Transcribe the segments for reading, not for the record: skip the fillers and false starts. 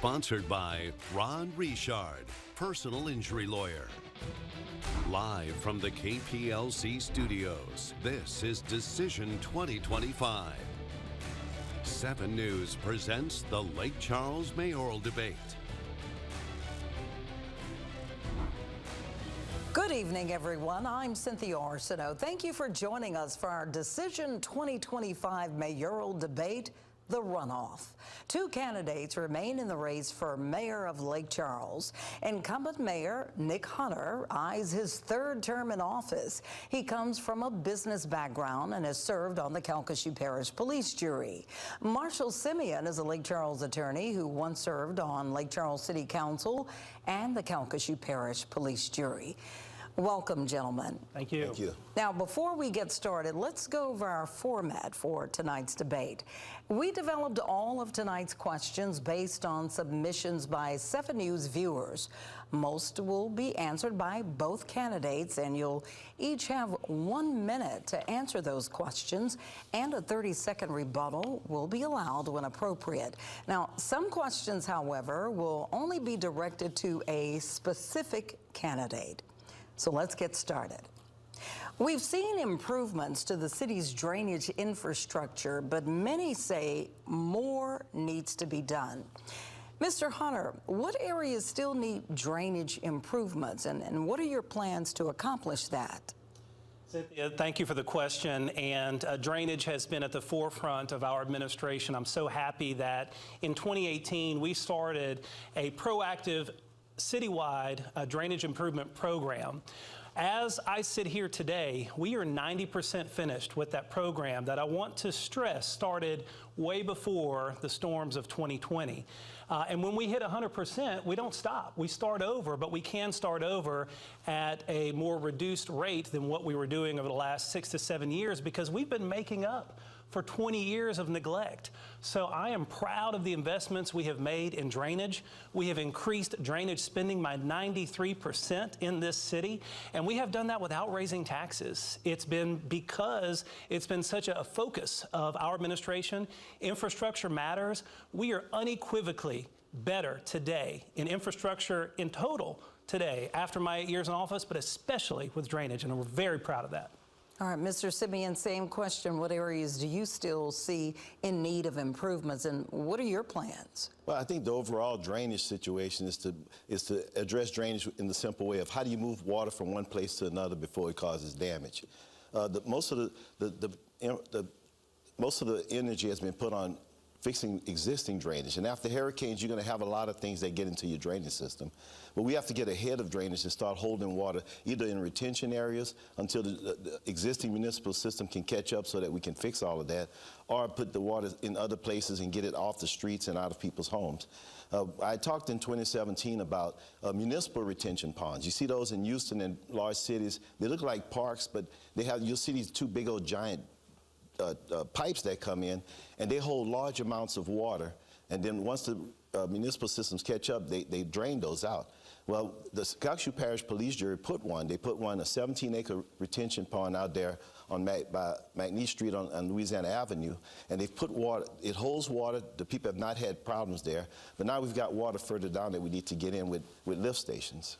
Sponsored by Ron Richard, personal injury lawyer. Live from the KPLC studios, this is Decision 2025. 7 News presents the Lake Charles mayoral debate. Good evening, everyone. I'm Cynthia Arsenault. Thank you for joining us for our Decision 2025 mayoral debate, the runoff. 2 candidates remain in the race for mayor of Lake Charles. Incumbent Mayor Nic Hunter eyes his 3rd term in office. He comes from a business background and has served on the Calcasieu Parish Police Jury. Marshall Simien is a Lake Charles attorney who once served on Lake Charles City Council and the Calcasieu Parish Police Jury. Welcome, gentlemen. Thank you. Thank you. Now, before we get started, let's go over our format for tonight's debate. We developed all of tonight's questions based on submissions by 7 News viewers. Most will be answered by both candidates, and you'll each have 1 minute to answer those questions, and a 30-second rebuttal will be allowed when appropriate. Now, some questions, however, will only be directed to a specific candidate. So let's get started. We've seen improvements to the city's drainage infrastructure, but many say more needs to be done. Mr. Hunter, what areas still need drainage improvements, and what are your plans to accomplish that? Cynthia, thank you for the question, and drainage has been at the forefront of our administration. I'm so happy that in 2018 we started a proactive citywide drainage improvement program. As I sit here today, we are 90% finished with that program that I want to stress started way before the storms of 2020. And when we hit 100%, we don't stop. We start over, but we can start over at a more reduced rate than what we were doing over the last 6 to 7 years, because we've been making up for 20 years of neglect. So I am proud of the investments we have made in drainage. We have increased drainage spending by 93% in this city, and we have done that without raising taxes. It's been because it's been such a focus of our administration. Infrastructure matters. We are unequivocally better today in infrastructure in total today after my 8 years in office, but especially with drainage, and we're very proud of that. All right, Mr. Simien, same question. What areas do you still see in need of improvements, and what are your plans? Well, I think the overall drainage situation is to address drainage in the simple way of how do you move water from one place to another before it causes damage. Most of the energy has been put on fixing existing drainage, and after hurricanes you're going to have a lot of things that get into your drainage system. But we have to get ahead of drainage and start holding water either in retention areas until the existing municipal system can catch up so that we can fix all of that, or put the water in other places and get it off the streets and out of people's homes. I talked in 2017 about municipal retention ponds. You see those in Houston and large cities. They look like parks, but you'll see these 2 big old giant pipes that come in, and they hold large amounts of water, and then once the municipal systems catch up, they drain those out. Well, the Calcasieu Parish Police Jury put one. They put one, a 17-acre retention pond out there on by McNeese Street on Louisiana Avenue, and they've put water. It holds water. The people have not had problems there, but now we've got water further down that we need to get in with lift stations.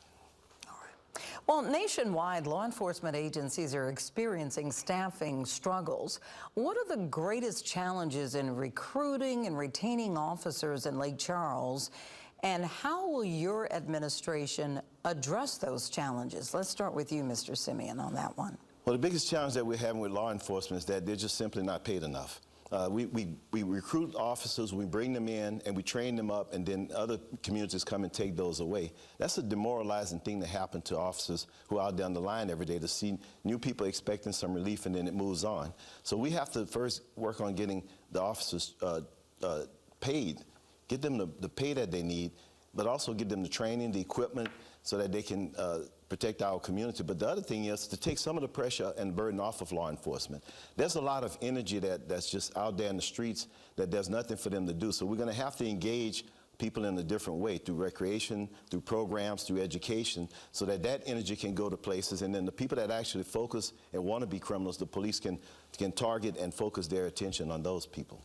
Well, nationwide, law enforcement agencies are experiencing staffing struggles. What are the greatest challenges in recruiting and retaining officers in Lake Charles, and how will your administration address those challenges? Let's start with you, Mr. Simien, on that one. Well, the biggest challenge that we're having with law enforcement is that they're just simply not paid enough. We recruit officers, we bring them in, and we train them up, and then other communities come and take those away. That's a demoralizing thing to happen to officers who are out down the line every day, to see new people expecting some relief, and then it moves on. So we have to first work on getting the officers paid, get them the pay that they need, but also get them the training, the equipment, so that they can protect our community. But the other thing is to take some of the pressure and burden off of law enforcement. There's a lot of energy that's just out there in the streets that there's nothing for them to do. So we're going to have to engage people in a different way, through recreation, through programs, through education, so that that energy can go to places, and then the people that actually focus and want to be criminals, the police can target and focus their attention on those people.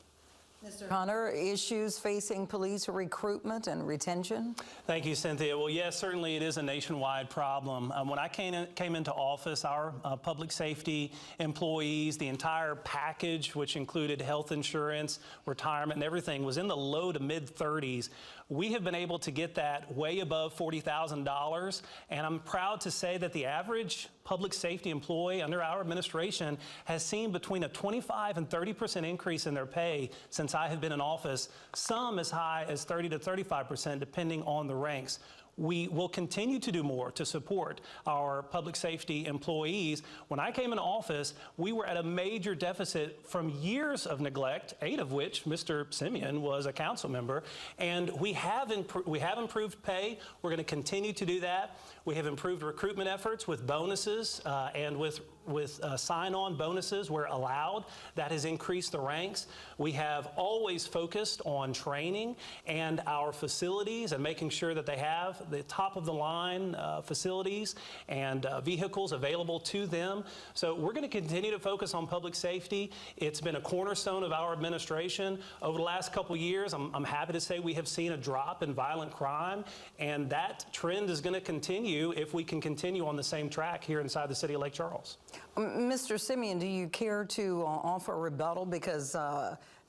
Mr. Hunter, issues facing police recruitment and retention? Thank you, Cynthia. Well, yes, certainly it is a nationwide problem. When I came into office, our public safety employees, the entire package, which included health insurance, retirement, and everything, was in the low to mid 30s. We have been able to get that way above $40,000, and I'm proud to say that the average public safety employee under our administration has seen between a 25% and 30% increase in their pay since I have been in office, some as high as 30 to 35%, depending on the ranks. We will continue to do more to support our public safety employees. When I came into office, we were at a major deficit from years of neglect, 8 of which Mr. Simien was a council member, and we have improved pay. We're going to continue to do that. We have improved recruitment efforts with bonuses and with sign-on bonuses where allowed. That has increased the ranks. We have always focused on training and our facilities and making sure that they have the top-of-the-line facilities and vehicles available to them. So we're going to continue to focus on public safety. It's been a cornerstone of our administration. Over the last couple years, I'm happy to say we have seen a drop in violent crime, and that trend is going to continue if we can continue on the same track here inside the city of Lake Charles. Mr. Simien, do you care to offer a rebuttal? Because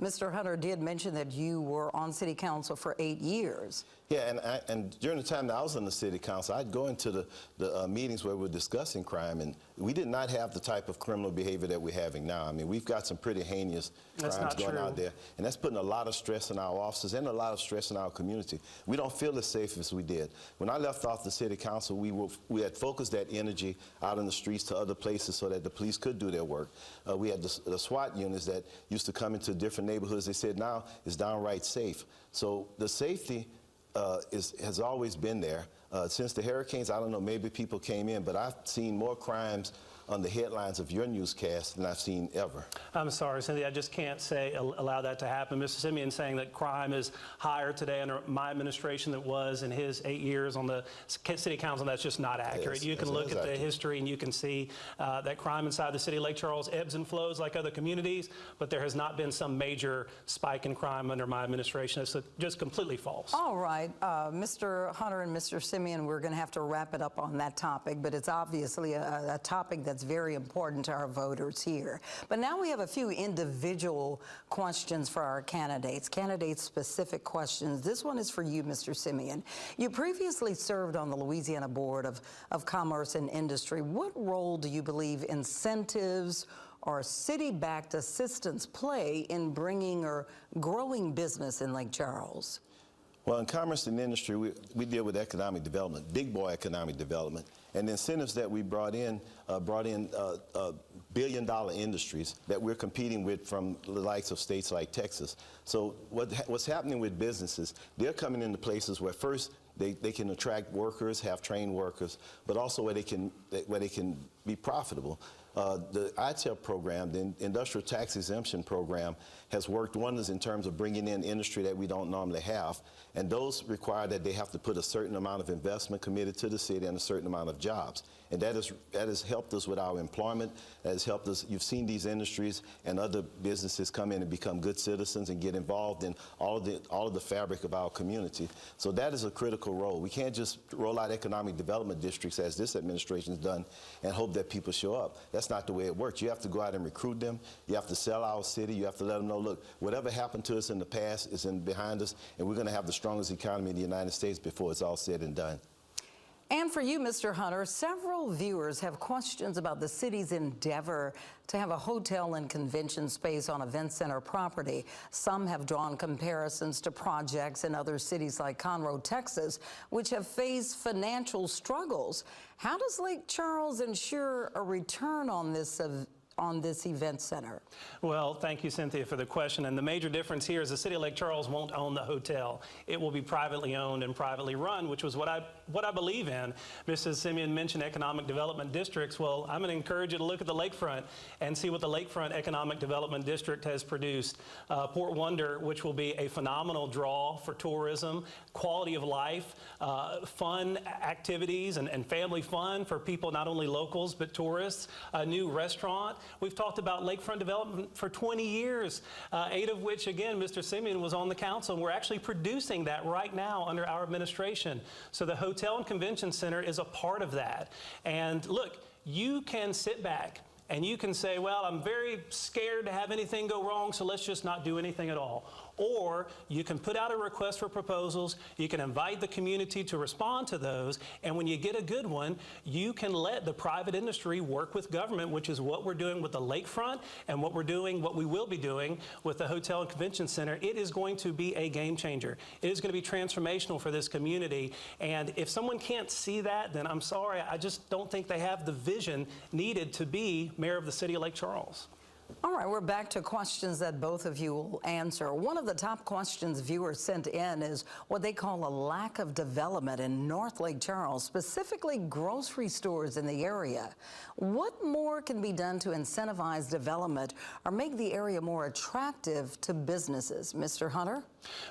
Mr. Hunter did mention that you were on city council for 8 years. Yeah, and during the time that I was on the city council, I'd go into the meetings where we're discussing crime, and we did not have the type of criminal behavior that we're having now. I mean, we've got some pretty heinous crimes going out there, and that's putting a lot of stress on our officers and a lot of stress in our community. We don't feel as safe as we did. When I left off the city council, we had focused that energy out in the streets to other places so that the police could do their work. We had the SWAT units that used to come into different neighborhoods. They said now it's downright safe. So the safety has always been there. Since the hurricanes, I don't know, maybe people came in, but I've seen more crimes on the headlines of your newscast than I've seen ever. I'm sorry, Cindy, I just can't allow that to happen. Mr. Simien saying that crime is higher today under my administration than it was in his 8 years on the city council. That's just not accurate. Yes, you can look at the history and you can see that crime inside the city of Lake Charles ebbs and flows like other communities, but there has not been some major spike in crime under my administration. It's just completely false. All right, Mr. Hunter and Mr. Simien, we're going to have to wrap it up on that topic, but it's obviously a topic that's very important to our voters here. But now we have a few individual questions for our candidates, candidate-specific questions. This one is for you, Mr. Simien. You previously served on the Louisiana Board of Commerce and Industry. What role do you believe incentives or city-backed assistance play in bringing or growing business in Lake Charles? Well, in commerce and industry, we deal with economic development, big boy economic development. And the incentives that we brought in billion-dollar industries that we're competing with from the likes of states like Texas. So what's happening with businesses, they're coming into places where first they can attract workers, have trained workers, but also where they can be profitable. The ITEL program, the Industrial Tax Exemption Program, has worked wonders in terms of bringing in industry that we don't normally have. And those require that they have to put a certain amount of investment committed to the city and a certain amount of jobs. And that has helped us with our employment. That has helped us. You've seen these industries and other businesses come in and become good citizens and get involved in all of the fabric of our community. So that is a critical role. We can't just roll out economic development districts as this administration has done and hope that people show up. That's not the way it works. You have to go out and recruit them. You have to sell our city. You have to let them know, look, whatever happened to us in the past is behind us, and we're going to have the strongest economy in the United States before it's all said and done. And for you, Mr. Hunter, several viewers have questions about the city's endeavor to have a hotel and convention space on event center property. Some have drawn comparisons to projects in other cities like Conroe, Texas, which have faced financial struggles. How does Lake Charles ensure a return on this event center? Well, thank you, Cynthia, for the question. And the major difference here is the city of Lake Charles won't own the hotel. It will be privately owned and privately run, which was what I believe in. Mrs. Simien mentioned economic development districts. Well, I'm going to encourage you to look at the lakefront and see what the lakefront economic development district has produced. Port Wonder, which will be a phenomenal draw for tourism, quality of life, fun activities and family fun for people, not only locals but tourists, a new restaurant, We've talked about lakefront development for 20 years, 8 of which, again, Mr. Simien was on the council, and we're actually producing that right now under our administration. So the Hotel and Convention Center is a part of that. And look, you can sit back and you can say, well, I'm very scared to have anything go wrong, so let's just not do anything at all. Or you can put out a request for proposals, you can invite the community to respond to those, and when you get a good one, you can let the private industry work with government, which is what we're doing with the lakefront and what we will be doing with the Hotel and Convention Center. It is going to be a game changer. It is going to be transformational for this community, and if someone can't see that, then I'm sorry, I just don't think they have the vision needed to be mayor of the city of Lake Charles. All right, we're back to questions that both of you will answer. One of the top questions viewers sent in is what they call a lack of development in North Lake Charles, specifically grocery stores in the area. What more can be done to incentivize development or make the area more attractive to businesses? Mr. Hunter?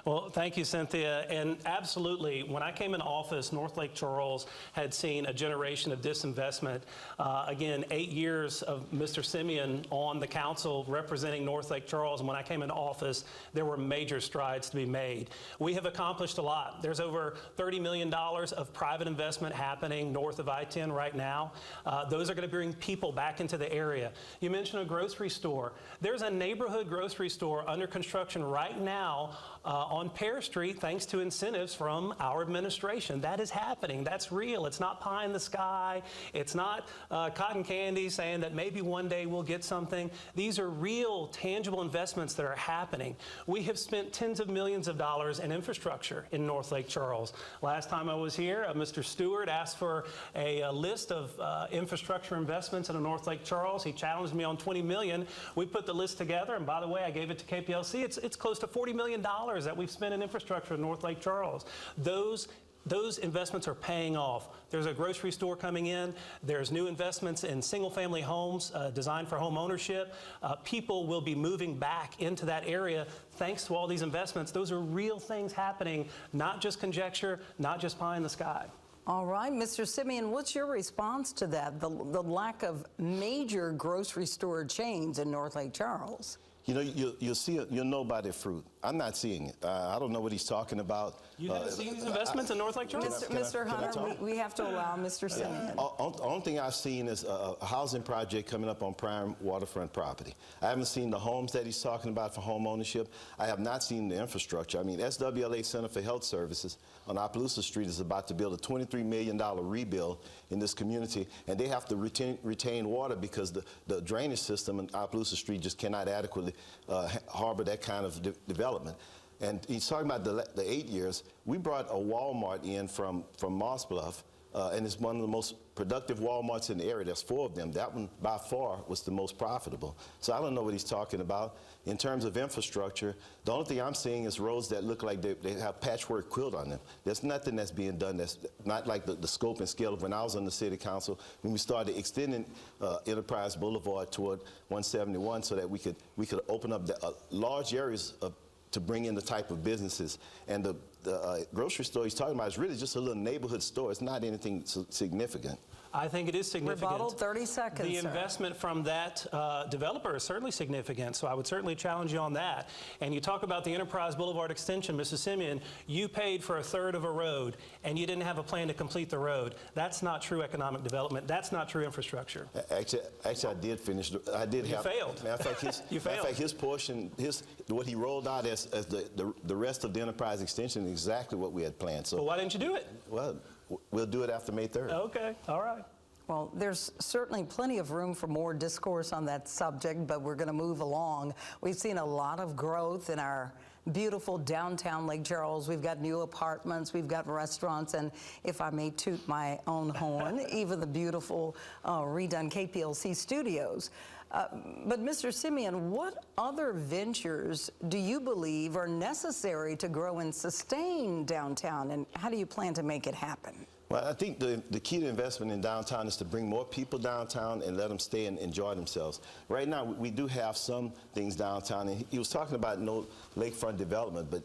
Well, thank you, Cynthia. And absolutely, when I came in office, North Lake Charles had seen a generation of disinvestment. Again, 8 years of Mr. Simien on the council representing North Lake Charles, and when I came into office, there were major strides to be made. We have accomplished a lot. There's over $30 million of private investment happening north of I-10 right now. Those are going to bring people back into the area. You mentioned a grocery store. There's a neighborhood grocery store under construction right now on Pear Street, thanks to incentives from our administration. That is happening. That's real. It's not pie in the sky. It's not cotton candy saying that maybe one day we'll get something. These are real, tangible investments that are happening. We have spent tens of millions of dollars in infrastructure in North Lake Charles. Last time I was here, Mr. Stewart asked for a list of infrastructure investments in North Lake Charles. He challenged me on 20 million. We put the list together, and by the way, I gave it to KPLC. It's close to $40 million that we've spent in infrastructure in North Lake Charles. Those investments are paying off. There's a grocery store coming in. There's new investments in single-family homes designed for home ownership. People will be moving back into that area thanks to all these investments. Those are real things happening, not just conjecture, not just pie in the sky. All right, Mr. Simien, what's your response to that, the lack of major grocery store chains in North Lake Charles? You know, you'll see it, you'll know by their fruit. I'm not seeing it. I don't know what he's talking about. You haven't seen these investments in North Lake Charles? Mr. Hunter, we have to allow Mr. Simien. The only thing I've seen is a housing project coming up on prime waterfront property. I haven't seen the homes that he's talking about for home ownership. I have not seen the infrastructure. I mean, SWLA Center for Health Services on Opelousas Street is about to build a $23 million rebuild in this community, and they have to retain water because the drainage system in Opelousas Street just cannot adequately harbor that kind of development. And he's talking about the 8 years. We brought a Walmart in from Moss Bluff, and it's one of the most productive Walmarts in the area. There's 4 of them. That one, by far, was the most profitable. So I don't know what he's talking about. In terms of infrastructure, the only thing I'm seeing is roads that look like they have patchwork quilt on them. There's nothing that's being done that's not like the scope and scale of when I was on the city council, when we started extending Enterprise Boulevard toward 171 so that we could open up large areas to bring in the type of businesses. And the grocery store he's talking about is really just a little neighborhood store. It's not anything significant. I think it is significant. Rebuttal, 30 seconds, The sir. investment from that developer is certainly significant, so I would certainly challenge you on that. And you talk about the Enterprise Boulevard extension, Mrs. Simien, you paid for a third of a road, and you didn't have a plan to complete the road. That's not true economic development. That's not true infrastructure. Actually, I did finish. I did have. You failed. Matter of fact, You failed. Matter of fact, his portion, what he rolled out as the rest of the Enterprise extension is exactly what we had planned. So, Well, why didn't you do it? well, we'll do it after May 3rd. Okay, all right. Well, there's certainly plenty of room for more discourse on that subject, but we're going to move along. We've seen a lot of growth in our beautiful downtown Lake Charles. We've got new apartments, we've got restaurants, and if I may toot my own horn, even the beautiful redone KPLC studios. But Mr. Simien, what other ventures do you believe are necessary to grow and sustain downtown, and how do you plan to make it happen? Well, I think the key to investment in downtown is to bring more people downtown and let them stay and enjoy themselves. Right now, we do have some things downtown, and he was talking about no lakefront development, but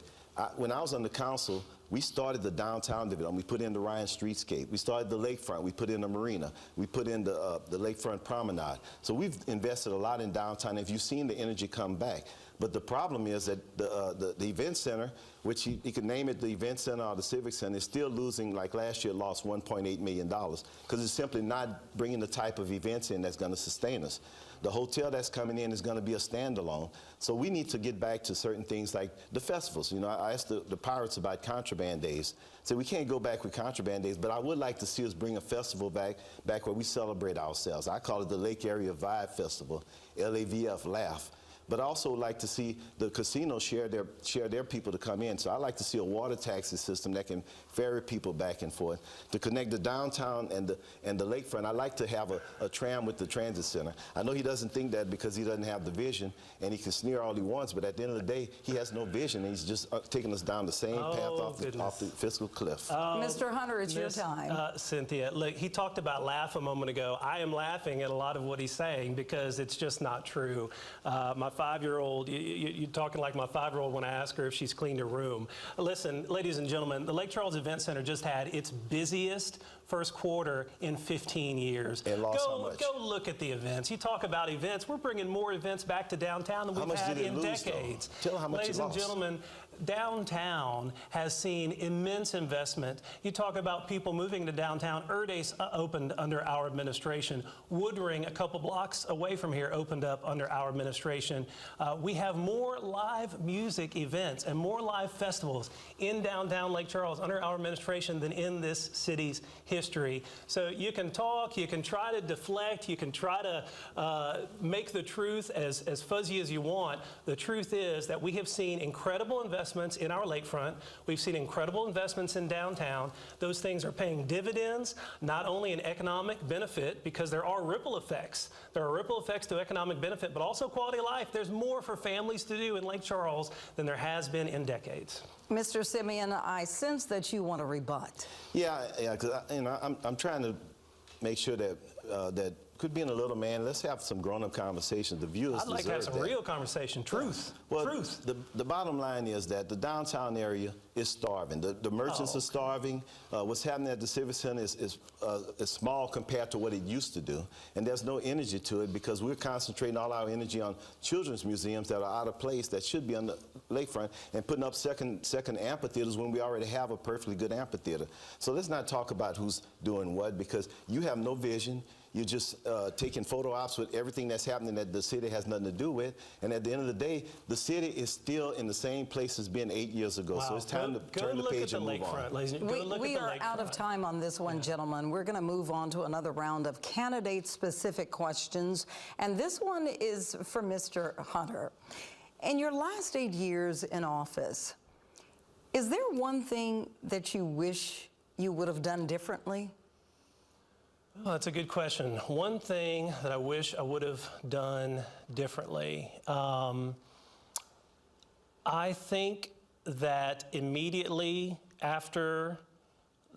when I was on the council, We started the downtown development. We put in the Ryan Streetscape. We started the lakefront. We put in the marina. We put in the lakefront promenade. So we've invested a lot in downtown. If you've seen the energy come back. But the problem is that the event center, which you could name it the event center or the civic center, is still losing, like last year, lost $1.8 million because it's simply not bringing the type of events in that's going to sustain us. The hotel that's coming in is going to be a standalone. So we need to get back to certain things like the festivals. You know, I asked the Pirates about contraband days. So we can't go back with contraband days, but I would like to see us bring a festival back where we celebrate ourselves. I call it the Lake Area Vibe Festival, LAVF, Laugh. But I also like to see the casinos share their people to come in. So I like to see a water taxi system that can ferry people back and forth. To connect the downtown and the lakefront, I like to have a tram with the transit center. I know he doesn't think that because he doesn't have the vision, and he can sneer all he wants, but at the end of the day, he has no vision, and he's just taking us down the same path off the fiscal cliff. Mr. Hunter, it's your time. Cynthia, look, he talked about laugh a moment ago. I am laughing at a lot of what he's saying because it's just not true. My 5-year-old, you're talking like my 5-year-old when I ask her if she's cleaned her room. Listen, ladies and gentlemen, the Lake Charles Event Center just had its busiest first quarter in 15 years. And lost how much? Go look at the events. You talk about events. We're bringing more events back to downtown than we've had in decades. Tell how much ladies and gentlemen, downtown has seen immense investment. You talk about people moving to downtown. Erdace opened under our administration. Woodring, a couple blocks away from here, opened up under our administration. We have more live music events and more live festivals in downtown Lake Charles under our administration than in this city's history. So you can talk, you can try to deflect, you can try to make the truth as fuzzy as you want. The truth is that we have seen incredible investments in our lakefront. We've seen incredible investments in downtown. Those things are paying dividends, not only in economic benefit, because there are ripple effects. There are ripple effects to economic benefit, but also quality of life. There's more for families to do in Lake Charles than there has been in decades. Mr. Simien, I sense that you want to rebut. Yeah, because I'm trying to make sure that that could be in a little man. Let's have some grown-up conversations. The viewers I'd like to have some real conversation. Truth. Well, truth. The bottom line is that the downtown area is starving. The merchants are starving. What's happening at the Civic Center is small compared to what it used to do. And there's no energy to it because we're concentrating all our energy on children's museums that are out of place that should be on the lakefront and putting up second amphitheaters when we already have a perfectly good amphitheater. So let's not talk about who's doing what because you have no vision. You're just taking photo ops with everything that's happening that the city has nothing to do with. And at the end of the day, the city is still in the same place as been 8 years ago. Wow. So it's time to turn the page and move on. We are out of time on this one, gentlemen. We're going to move on to another round of candidate-specific questions. And this one is for Mr. Hunter. In your last 8 years in office, is there one thing that you wish you would have done differently? Well, that's a good question. One thing that I wish I would have done differently. I think that immediately after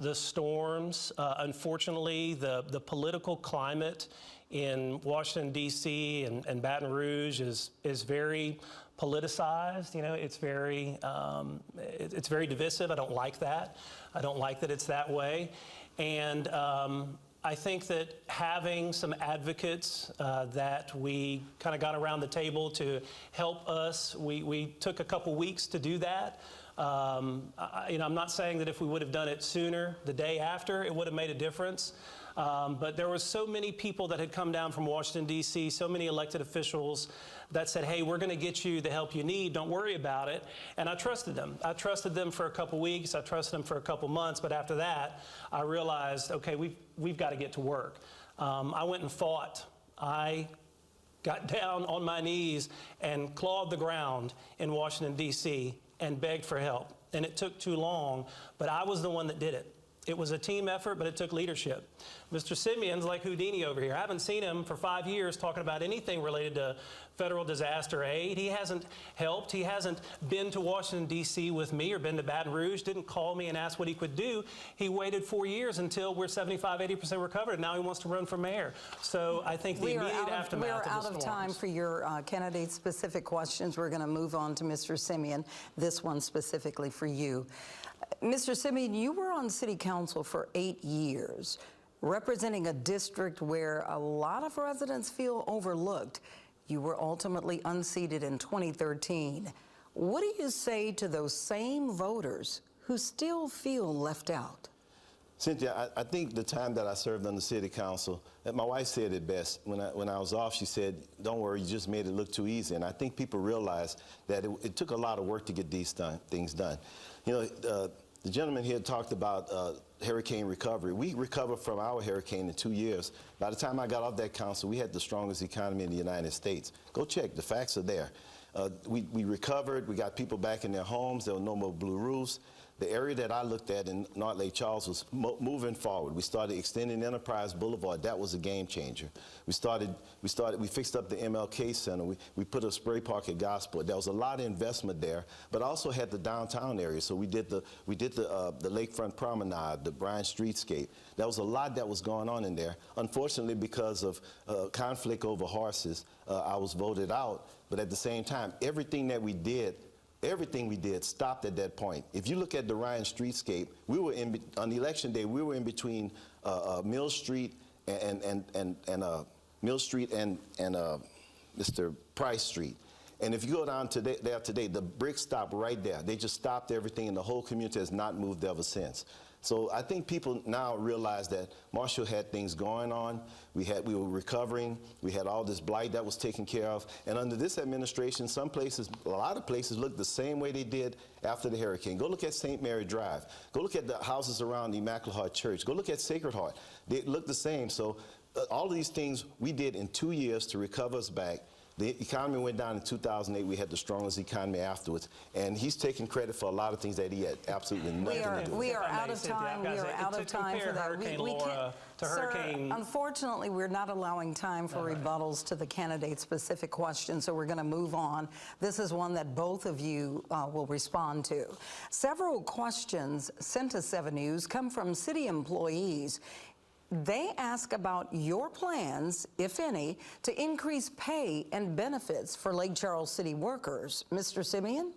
the storms, unfortunately, the political climate in Washington, D.C. and Baton Rouge is very politicized. You know, it's very divisive. I don't like that. I don't like that it's that way. And I think that having some advocates that we kind of got around the table to help us, we took a couple weeks to do that. I'm not saying that if we would have done it sooner, the day after, it would have made a difference. But there were so many people that had come down from Washington, D.C., so many elected officials that said, hey, we're going to get you the help you need. Don't worry about it. And I trusted them. I trusted them for a couple weeks. I trusted them for a couple months. But after that, I realized, okay, we've got to get to work. I went and fought. I got down on my knees and clawed the ground in Washington, D.C. and begged for help. And it took too long, but I was the one that did it. It was a team effort, but it took leadership. Mr. Simien's like Houdini over here. I haven't seen him for 5 years talking about anything related to federal disaster aid. He hasn't helped. He hasn't been to Washington, D.C. with me or been to Baton Rouge, didn't call me and ask what he could do. He waited 4 years until we're 75, 80% recovered. Now he wants to run for mayor. So I think the immediate aftermath of the storms. We are out of time for your candidate-specific questions. We're going to move on to Mr. Simien, this one specifically for you. Mr. Simien, you were on City Council for 8 years, representing a district where a lot of residents feel overlooked. You were ultimately unseated in 2013. What do you say to those same voters who still feel left out? Cynthia, I think the time that I served on the City Council, my wife said it best. When I was off, she said, "Don't worry, you just made it look too easy." And I think people realize that it took a lot of work to get these things done. You know, the gentleman here talked about hurricane recovery. We recovered from our hurricane in 2 years. By the time I got off that council, we had the strongest economy in the United States. Go check, the facts are there. We recovered, we got people back in their homes, there were no more blue roofs. The area that I looked at in North Lake Charles was moving forward. We started extending Enterprise Boulevard. That was a game changer. We fixed up the MLK Center. We put a spray park at Gosport. There was a lot of investment there, but also had the downtown area. So we did the Lakefront Promenade, the Bryan Streetscape. There was a lot that was going on in there. Unfortunately, because of conflict over horses, I was voted out. But at the same time, everything we did stopped at that point. If you look at the Ryan Streetscape, on election day, we were in between Mill Street and Mr. Price Street. And if you go down there today, the bricks stopped right there. They just stopped everything, and the whole community has not moved ever since. So I think people now realize that Marshall had things going on. We were recovering. We had all this blight that was taken care of. And under this administration, a lot of places look the same way they did after the hurricane. Go look at St. Mary Drive. Go look at the houses around the Immaculate Heart Church. Go look at Sacred Heart. They look the same. So all of these things we did in 2 years to recover us back. The economy went down in 2008. We had the strongest economy afterwards. And he's taking credit for a lot of things that he had absolutely nothing to do with. We are out of time. We are out of time for that. Hurricane Laura to Hurricane... Sir, unfortunately, we're not allowing time for rebuttals to the candidate-specific questions, so we're going to move on. This is one that both of you will respond to. Several questions sent to 7 News come from city employees. They ask about your plans, if any, to increase pay and benefits for Lake Charles City workers. Mr. Simien?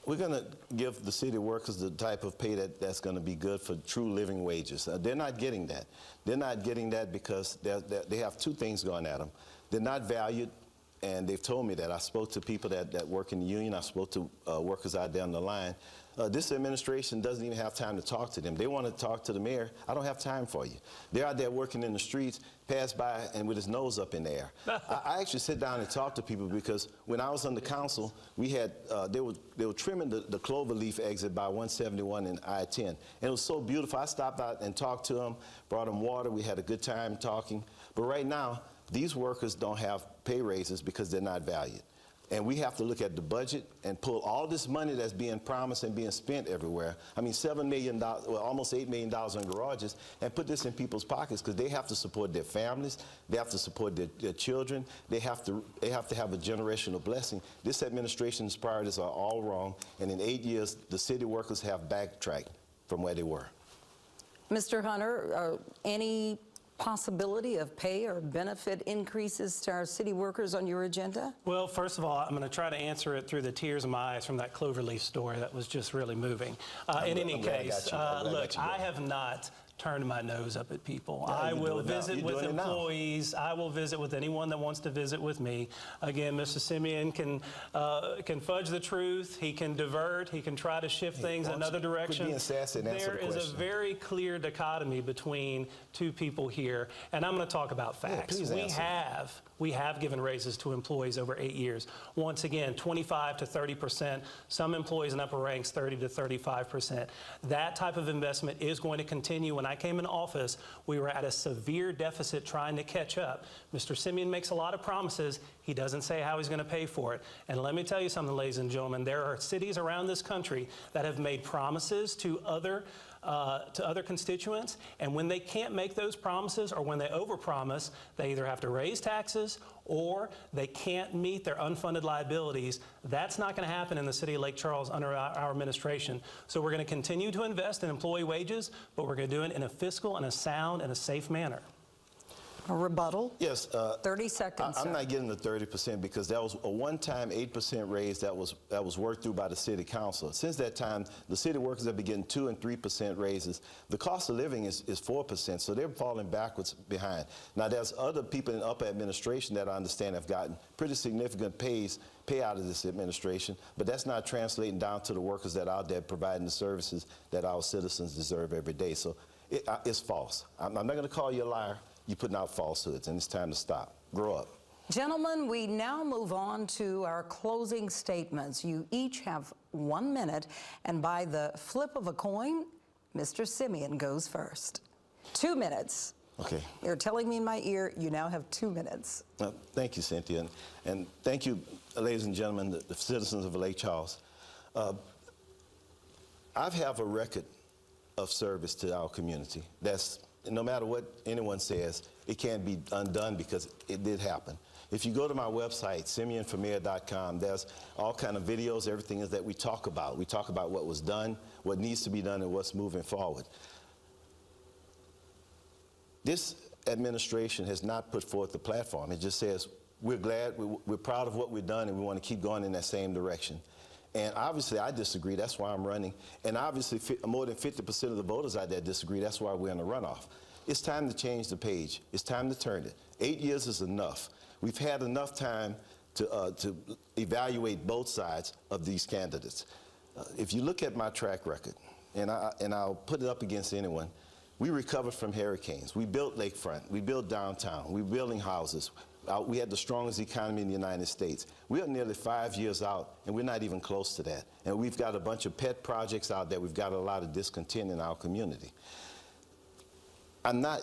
We're going to give the city workers the type of pay that's going to be good for true living wages. They're not getting that. They're not getting that because they have two things going at them. They're not valued, and they've told me that. I spoke to people that work in the union. I spoke to workers out there on the line. This administration doesn't even have time to talk to them. They want to talk to the mayor. I don't have time for you. They're out there working in the streets, pass by and with his nose up in the air. I actually sit down and talk to people because when I was on the council, we had they were trimming the clover leaf exit by 171 and I-10. And it was so beautiful. I stopped out and talked to them, brought them water. We had a good time talking. But right now, these workers don't have pay raises because they're not valued. And we have to look at the budget and pull all this money that's being promised and being spent everywhere. I mean, $7 million, well, almost $8 million on garages, and put this in people's pockets because they have to support their families, they have to support their children, they have to have a generational blessing. This administration's priorities are all wrong, and in 8 years, the city workers have backtracked from where they were. Mr. Hunter, any possibility of pay or benefit increases to our city workers on your agenda? Well, first of all, I'm going to try to answer it through the tears of my eyes from that cloverleaf story. That was just really moving. In any case, look, I have not turned my nose up at people. No, I will visit with employees. I will visit with anyone that wants to visit with me. Again, Mr. Simien can fudge the truth. He can divert. He can try to shift things in another direction. Being sassy and answer the question. There is a very clear dichotomy between two people here, and I'm going to talk about facts. We have given raises to employees over 8 years. Once again, 25 to 30%. Some employees in upper ranks, 30 to 35%. That type of investment is going to continue. When I came in office, we were at a severe deficit trying to catch up. Mr. Simien makes a lot of promises. He doesn't say how he's going to pay for it. And let me tell you something, ladies and gentlemen, there are cities around this country that have made promises to other constituents, and when they can't make those promises or when they overpromise, they either have to raise taxes or they can't meet their unfunded liabilities. That's not going to happen in the city of Lake Charles under our administration. So we're going to continue to invest in employee wages, but we're going to do it in a fiscal and a sound and a safe manner. A rebuttal? Yes. 30 seconds. I'm sir. not getting the 30% because that was a one-time 8% raise that was worked through by the city council. Since that time, the city workers have been getting 2% and 3% raises. The cost of living is 4%, so they're falling backwards behind. Now, there's other people in upper administration that I understand have gotten pretty significant payout of this administration, but that's not translating down to the workers that are out there providing the services that our citizens deserve every day. So it's false. I'm not going to call you a liar. You're putting out falsehoods, and it's time to stop. Grow up. Gentlemen, we now move on to our closing statements. You each have 1 minute, and by the flip of a coin, Mr. Simien goes first. 2 minutes. Okay. You're telling me in my ear you now have 2 minutes. Thank you, Cynthia, and thank you, ladies and gentlemen, the citizens of Lake Charles. I have a record of service to our community. That's, no matter what anyone says, it can't be undone because it did happen. If you go to my website, SimienForMayor.com, there's all kind of videos, everything is that we talk about. We talk about what was done, what needs to be done, and what's moving forward. This administration has not put forth the platform. It just says, we're glad, we're proud of what we've done, and we want to keep going in that same direction. And obviously, I disagree. That's why I'm running. And obviously, more than 50% of the voters out there disagree. That's why we're in a runoff. It's time to change the page. It's time to turn it. 8 years is enough. We've had enough time to evaluate both sides of these candidates. If you look at my track record, and I'll put it up against anyone, we recovered from hurricanes. We built lakefront. We built downtown. We're building houses. We had the strongest economy in the United States. We are nearly 5 years out, and we're not even close to that. And we've got a bunch of pet projects out there. We've got a lot of discontent in our community.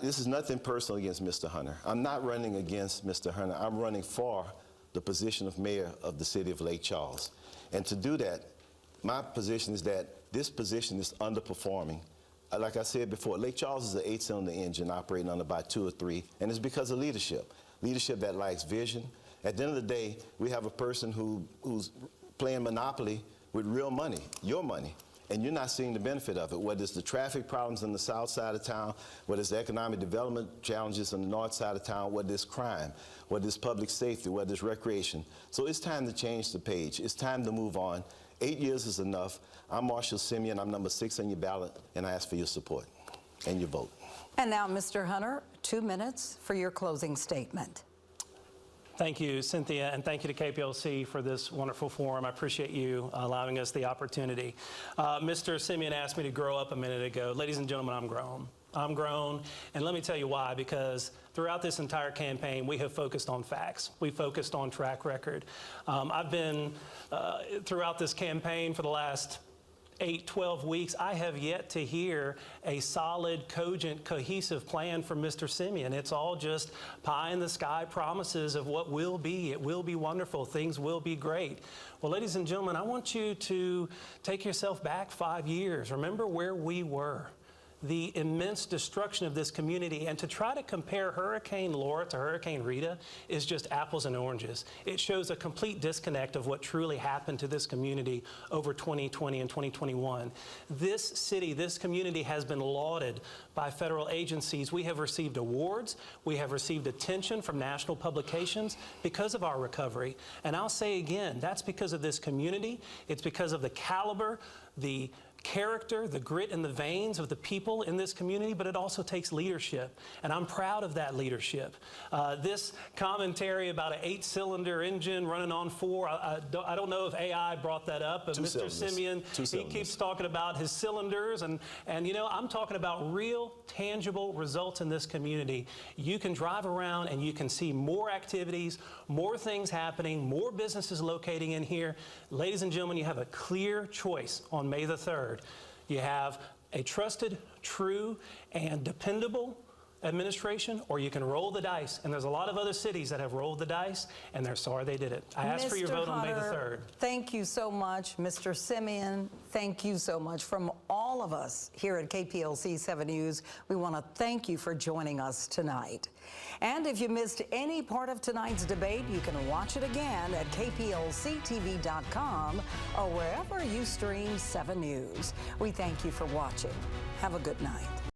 This is nothing personal against Mr. Hunter. I'm not running against Mr. Hunter. I'm running for the position of mayor of the city of Lake Charles. And to do that, my position is that this position is underperforming. Like I said before, Lake Charles is an 8-cylinder engine operating on about 2 or 3, and it's because of leadership. Leadership that lacks vision. At the end of the day, we have a person who's playing Monopoly with real money, your money, and you're not seeing the benefit of it, whether it's the traffic problems on the south side of town, whether it's the economic development challenges on the north side of town, whether it's crime, whether it's public safety, whether it's recreation. So it's time to change the page. It's time to move on. 8 years is enough. I'm Marshall Simien. I'm number 6 on your ballot, and I ask for your support and your vote. And now, Mr. Hunter, 2 minutes for your closing statement. Thank you, Cynthia, and thank you to KPLC for this wonderful forum. I appreciate you allowing us the opportunity. Mr. Simien asked me to grow up a minute ago. Ladies and gentlemen, I'm grown. I'm grown, and let me tell you why, because throughout this entire campaign, we have focused on facts. We focused on track record. I've been, throughout this campaign for the last 8-12 weeks, I have yet to hear a solid, cogent, cohesive plan from Mr. Simien. It's all just pie in the sky promises of what will be. It will be wonderful. Things will be great. Well, ladies and gentlemen, I want you to take yourself back 5 years. Remember where we were. The immense destruction of this community, and to try to compare Hurricane Laura to Hurricane Rita is just apples and oranges. It shows a complete disconnect of what truly happened to this community over 2020 and 2021. This city, this community has been lauded by federal agencies. We have received awards. We have received attention from national publications because of our recovery. And I'll say again, that's because of this community. It's because of the caliber, the character, the grit and the veins of the people in this community, but it also takes leadership, and I'm proud of that leadership. This commentary about an 8-cylinder engine running on 4, I don't know if AI brought that up, but Mr. Simien, he keeps talking about his cylinders, and you know, I'm talking about real, tangible results in this community. You can drive around and you can see more activities, more things happening, more businesses locating in here. Ladies and gentlemen, you have a clear choice on May the 3rd. You have a trusted, true, and dependable administration, or you can roll the dice. And there's a lot of other cities that have rolled the dice, and they're sorry they did it. I ask for your vote on May the 3rd. Thank you so much, Mr. Simien. Thank you so much. From all of us here at KPLC 7 News, we want to thank you for joining us tonight. And if you missed any part of tonight's debate, you can watch it again at KPLCTV.com or wherever you stream 7 News. We thank you for watching. Have a good night.